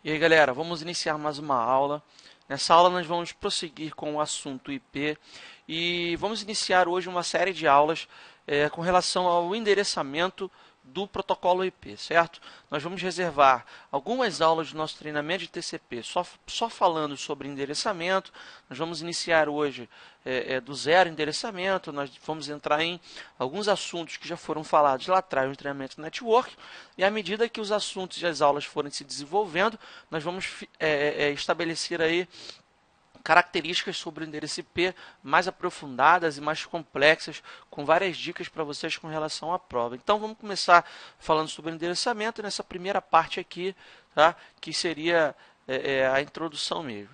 E aí, galera, vamos iniciar mais uma aula. Nessa aula nós vamos prosseguir com o assunto IP e vamos iniciar hoje uma série de aulas com relação ao endereçamento do protocolo IP, certo? Nós vamos reservar algumas aulas do nosso treinamento de TCP só falando sobre endereçamento. Nós vamos iniciar hoje do zero endereçamento. Nós vamos entrar em alguns assuntos que já foram falados lá atrás no treinamento network. E à medida que os assuntos e as aulas forem se desenvolvendo, nós vamos estabelecer aí características sobre o endereço IP mais aprofundadas e mais complexas, com várias dicas para vocês com relação à prova. Então vamos começar falando sobre o endereçamento nessa primeira parte aqui, tá? Que seria a introdução mesmo.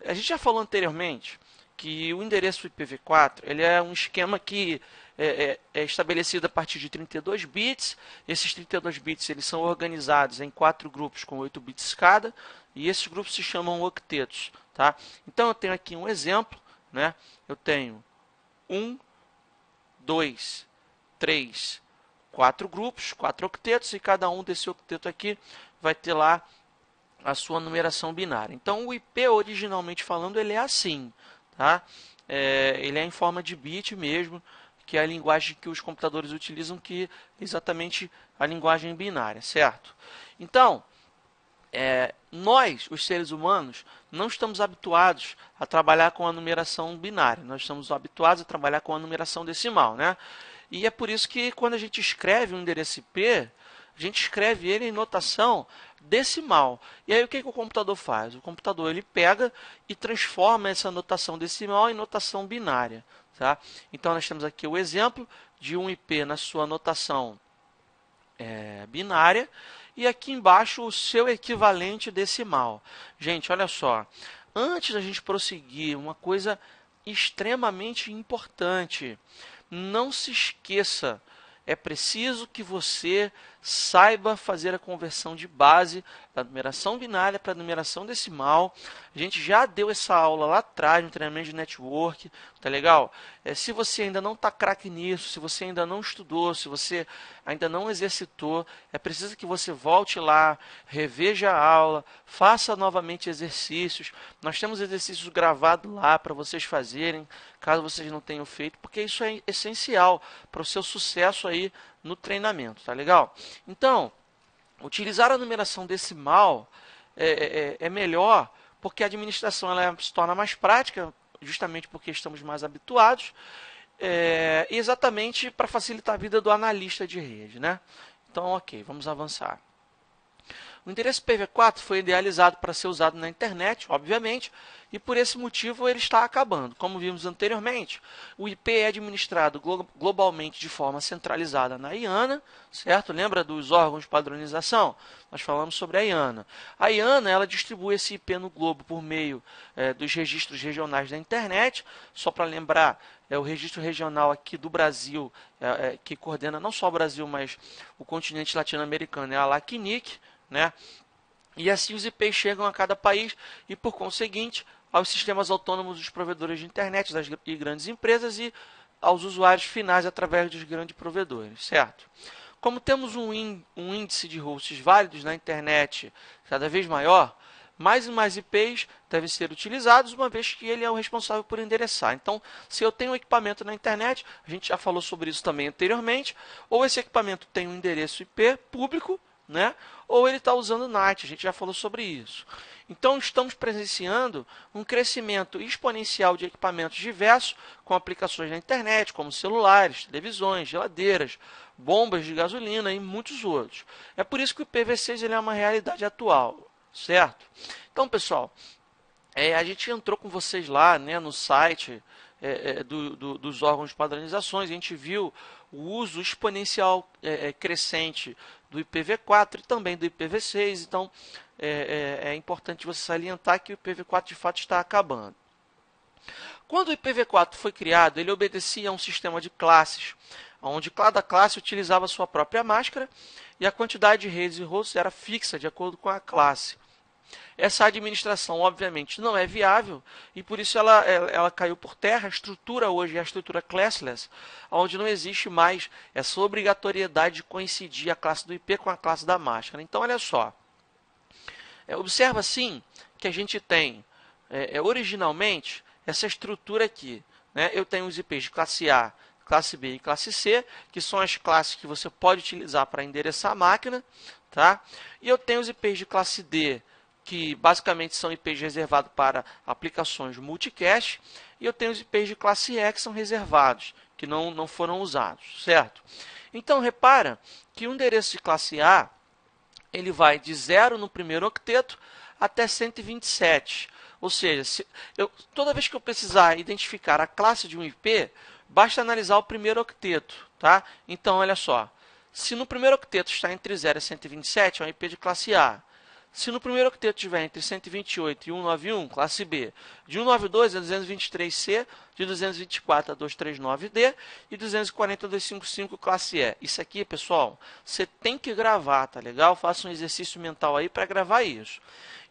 A gente já falou anteriormente que o endereço IPv4 ele é um esquema que é estabelecido a partir de 32 bits. Esses 32 bits eles são organizados em 4 grupos com 8 bits cada, e esses grupos se chamam octetos. Tá? Então eu tenho aqui um exemplo, né? Eu tenho 1, 2, 3, 4 grupos, 4 octetos, e cada um desse octeto aqui vai ter lá a sua numeração binária. Então o IP, originalmente falando, ele é assim, tá? Ele é em forma de bit mesmo, que é a linguagem que os computadores utilizam, que é exatamente a linguagem binária, certo? Então, nós, os seres humanos, não estamos habituados a trabalhar com a numeração binária. Nós estamos habituados a trabalhar com a numeração decimal, né? E é por isso que quando a gente escreve um endereço IP, a gente escreve ele em notação decimal. E aí o que o computador faz? O computador ele pega e transforma essa notação decimal em notação binária. Tá? Então nós temos aqui o exemplo de um IP na sua notação binária, e aqui embaixo o seu equivalente decimal. Gente, olha só, antes da gente prosseguir, uma coisa extremamente importante, não se esqueça, é preciso que você saiba fazer a conversão de base da numeração binária para a numeração decimal. A gente já deu essa aula lá atrás no treinamento de network, tá legal? Se você ainda não está craque nisso, se você ainda não estudou, se você ainda não exercitou, é preciso que você volte lá, reveja a aula, faça novamente exercícios. Nós temos exercícios gravados lá para vocês fazerem, caso vocês não tenham feito, porque isso é essencial para o seu sucesso aí no treinamento, tá legal? Então, utilizar a numeração decimal é melhor, porque a administração ela se torna mais prática, justamente porque estamos mais habituados, exatamente para facilitar a vida do analista de rede, né? Então, ok, vamos avançar. O endereço IPv4 foi idealizado para ser usado na internet, obviamente, e por esse motivo ele está acabando. Como vimos anteriormente, o IP é administrado globalmente de forma centralizada na IANA, certo? Lembra dos órgãos de padronização? Nós falamos sobre a IANA. A IANA ela distribui esse IP no globo por meio dos registros regionais da internet. Só para lembrar, o registro regional aqui do Brasil, que coordena não só o Brasil, mas o continente latino-americano, é a LACNIC, né? E assim os IPs chegam a cada país e, por conseguinte, aos sistemas autônomos dos provedores de internet das grandes empresas e aos usuários finais através dos grandes provedores, certo? Como temos um índice de hosts válidos na internet cada vez maior, mais e mais IPs devem ser utilizados, uma vez que ele é o responsável por endereçar. Então, se eu tenho um equipamento na internet, a gente já falou sobre isso também anteriormente, ou esse equipamento tem um endereço IP público, né? Ou ele está usando NAT, a gente já falou sobre isso. Então, estamos presenciando um crescimento exponencial de equipamentos diversos com aplicações na internet, como celulares, televisões, geladeiras, bombas de gasolina e muitos outros. É por isso que o IPv6 ele é uma realidade atual, certo? Então, pessoal, a gente entrou com vocês lá, né, no site dos órgãos de padronizações, a gente viu o uso exponencial crescente do IPv4 e também do IPv6, então é importante você salientar que o IPv4 de fato está acabando. Quando o IPv4 foi criado, ele obedecia a um sistema de classes, onde cada classe utilizava sua própria máscara e a quantidade de redes e hosts era fixa de acordo com a classe. Essa administração, obviamente, não é viável e por isso ela caiu por terra. A estrutura hoje é a estrutura classless, onde não existe mais essa obrigatoriedade de coincidir a classe do IP com a classe da máscara. Então, olha só, Observa assim que a gente tem originalmente essa estrutura aqui, né? Eu tenho os IPs de classe A, classe B e classe C, que são as classes que você pode utilizar para endereçar a máquina, tá? E eu tenho os IPs de classe D, que basicamente são IPs reservados para aplicações multicast, e eu tenho os IPs de classe E, que são reservados, que não foram usados, certo? Então, repara que o endereço de classe A, ele vai de 0 no primeiro octeto até 127. Ou seja, toda vez que eu precisar identificar a classe de um IP, basta analisar o primeiro octeto. Tá? Então, olha só. Se no primeiro octeto está entre 0 e 127, é um IP de classe A. Se no primeiro octeto estiver entre 128 e 191, classe B. De 192 a 223C, de 224 a 239D e 240 a 255, classe E. Isso aqui, pessoal, você tem que gravar, tá legal? Faça um exercício mental aí para gravar isso.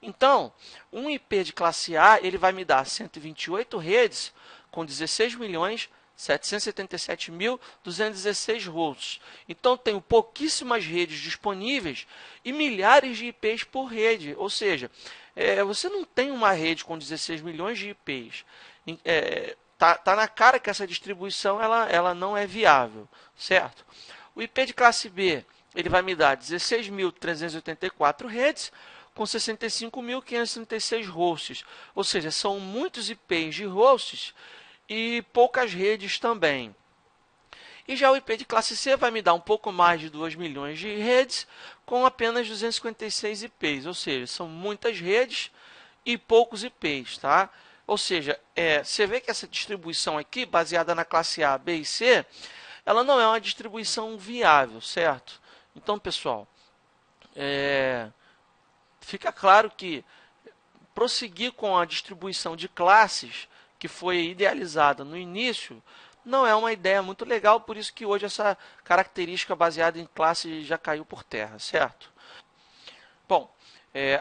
Então, um IP de classe A, ele vai me dar 128 redes com 16.777.216 hosts. Então, tenho pouquíssimas redes disponíveis e milhares de IPs por rede. Ou seja, você não tem uma rede com 16 milhões de IPs. Tá na cara que essa distribuição ela não é viável, certo? O IP de classe B, ele vai me dar 16.384 redes com 65.536 hosts. Ou seja, são muitos IPs de hosts e poucas redes também. E já o IP de classe C vai me dar um pouco mais de 2 milhões de redes com apenas 256 IPs. Ou seja, são muitas redes e poucos IPs, tá? Ou seja, você vê que essa distribuição aqui, baseada na classe A, B e C, ela não é uma distribuição viável, certo? Então, pessoal, fica claro que prosseguir com a distribuição de classes que foi idealizada no início não é uma ideia muito legal, por isso que hoje essa característica baseada em classe já caiu por terra, certo? Bom,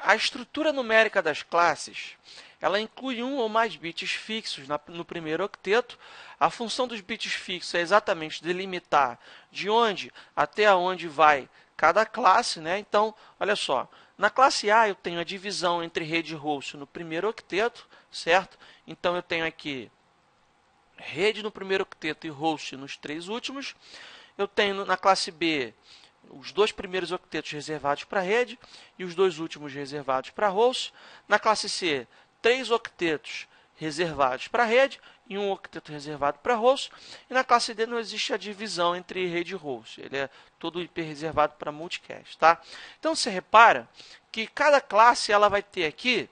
a estrutura numérica das classes, ela inclui um ou mais bits fixos no primeiro octeto. A função dos bits fixos é exatamente delimitar de onde até onde vai cada classe, né? Então, olha só, na classe A eu tenho a divisão entre rede e host no primeiro octeto, certo? Então, eu tenho aqui rede no primeiro octeto e host nos 3 últimos. Eu tenho na classe B os 2 primeiros octetos reservados para rede e os 2 últimos reservados para host. Na classe C, 3 octetos reservados para rede e 1 octeto reservado para host. E na classe D não existe a divisão entre rede e host. Ele é todo IP reservado para multicast. Tá? Então, você repara que cada classe ela vai ter aqui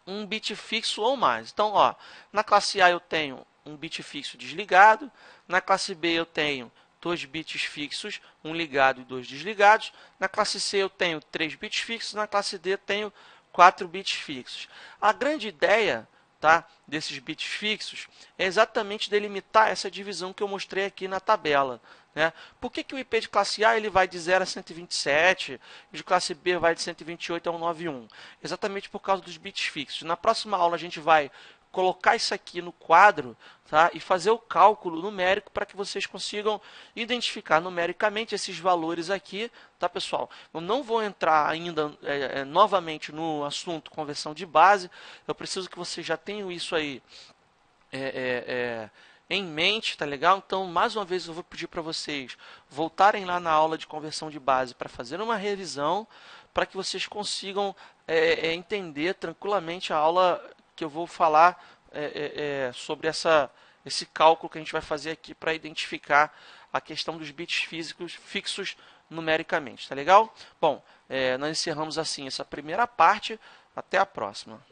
um bit fixo ou mais. Então, ó, na classe A eu tenho um bit fixo desligado. Na classe B eu tenho 2 bits fixos, um ligado e 2 desligados. Na classe C eu tenho 3 bits fixos, na classe D eu tenho 4 bits fixos. A grande ideia, tá, desses bits fixos é exatamente delimitar essa divisão que eu mostrei aqui na tabela. Né? Por que o IP de classe A ele vai de 0 a 127 e de classe B vai de 128 a 191? Exatamente por causa dos bits fixos. Na próxima aula a gente vai colocar isso aqui no quadro, tá? E fazer o cálculo numérico para que vocês consigam identificar numericamente esses valores aqui, tá, pessoal? Eu não vou entrar ainda novamente no assunto conversão de base. Eu preciso que vocês já tenham isso aí em mente, tá legal? Então, mais uma vez, eu vou pedir para vocês voltarem lá na aula de conversão de base para fazer uma revisão, para que vocês consigam entender tranquilamente a aula que eu vou falar sobre esse cálculo que a gente vai fazer aqui para identificar a questão dos bits fixos numericamente, tá legal? Bom, nós encerramos assim essa primeira parte. Até a próxima.